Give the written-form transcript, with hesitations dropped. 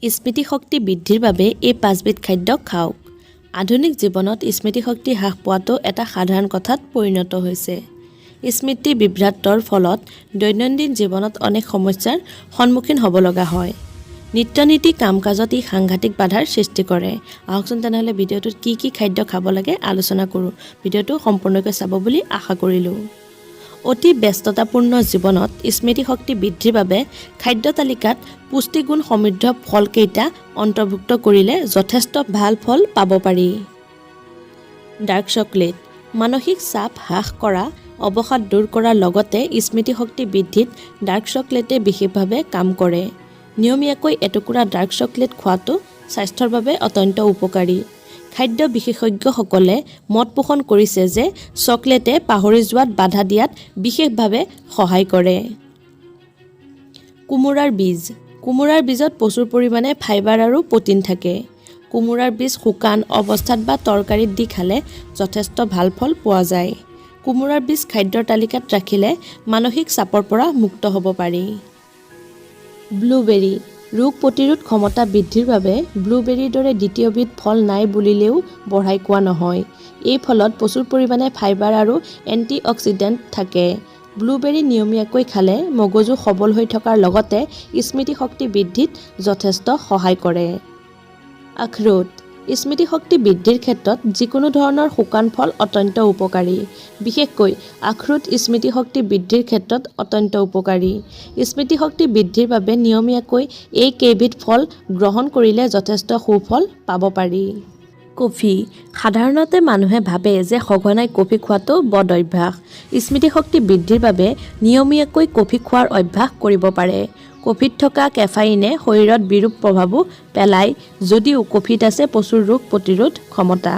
স্মৃতিশক্তি বৃদ্ধিৰ বাবে এই 5বিধ খাদ্য খাওক। আধুনিক জীৱনত স্মৃতিশক্তি হ্ৰাস পোৱাটো এটা সাধাৰণ কথাত পৰিণত হৈছে। স্মৃতি বিভ্ৰান্তৰ ফলত দৈনন্দিন জীৱনত অনেক সমস্যাৰ সন্মুখীন হ'ব লগা হয়। নিত্যনীতি কাম-কাজত ই সাংঘাতিক বাধাৰ সৃষ্টি কৰে। আহকচোন তেনেহ'লে ভিডিঅ'টোত কি খাদ্য খাব লাগে আলোচনা কৰোঁ। ভিডিঅ'টো সম্পূৰ্ণকৈ চাব বুলি আশা কৰিলোঁ। অতি ব্যস্ততাপূৰ্ণ জীৱনত স্মৃতিশক্তি বৃদ্ধিৰ বাবে খাদ্য তালিকাত পুষ্টিগুণ সমৃদ্ধ ফলকেইটা অন্তৰ্ভুক্ত কৰিলে যথেষ্ট ভাল ফল পাব পাৰি। ডাৰ্ক চকলেট মানসিক চাপ হ্ৰাস কৰা, অৱসাদ দূৰ কৰাৰ লগতে স্মৃতিশক্তি বৃদ্ধিত ডাৰ্ক চকলেটে বিশেষভাৱে কাম কৰে। নিয়মীয়াকৈ এটুকুৰা ডাৰ্ক চকলেট খোৱাটো স্বাস্থ্যৰ বাবে অত্যন্ত উপকাৰী। খাদ্য বিশেষজ্ঞসকলে মত পোষণ কৰিছে যে চকলেটে পাহৰি যোৱাত বাধা দিয়াত বিশেষভাৱে সহায় কৰে। কোমোৰাৰ বীজ কোমোৰাৰ বীজত প্ৰচুৰ পৰিমাণে ফাইবাৰ আৰু প্ৰটিন থাকে। কোমোৰাৰ বীজ শুকান অৱস্থাত বা তৰকাৰীত দি খালে যথেষ্ট ভাল ফল পোৱা যায়। কোমোৰাৰ বীজ খাদ্যৰ তালিকাত ৰাখিলে মানসিক চাপৰ পৰা মুক্ত হ'ব পাৰি। ব্লুবেৰী ৰোগ প্ৰতিৰোধ ক্ষমতা বৃদ্ধিৰ বাবে ব্লুবেৰীৰ দৰে দ্বিতীয়বিধ ফল নাই বুলিলেও বঢ়াই কোৱা নহয়। এই ফলত প্ৰচুৰ পৰিমাণে ফাইবাৰ আৰু এণ্টিঅক্সিডেণ্ট থাকে। ব্লুবেৰী নিয়মীয়াকৈ খালে মগজু সবল হৈ থকাৰ লগতে স্মৃতিশক্তি বৃদ্ধিত যথেষ্ট সহায় কৰে। আখৰোট স্মৃতিশক্তি বৃদ্ধিৰ ক্ষেত্ৰত যিকোনো ধৰণৰ শুকান ফল অত্যন্ত উপকাৰী। বিশেষকৈ আখৰোট স্মৃতিশক্তি বৃদ্ধিৰ ক্ষেত্ৰত অত্যন্ত উপকাৰী। স্মৃতিশক্তি বৃদ্ধিৰ বাবে নিয়মীয়াকৈ এই কেইবিধ ফল গ্ৰহণ কৰিলে যথেষ্ট সুফল পাব পাৰি। কফি সাধাৰণতে মানুহে ভাবে যে সঘনাই কফি খোৱাটো বদ অভ্যাস। স্মৃতিশক্তি বৃদ্ধিৰ বাবে নিয়মীয়াকৈ কফি খোৱাৰ অভ্যাস কৰিব পাৰে। কফিত থকা কেফাইনে শৰীৰত বিৰূপ প্ৰভাৱো পেলায় যদিও কফিত আছে প্ৰচুৰ ৰোগ প্ৰতিৰোধ ক্ষমতা।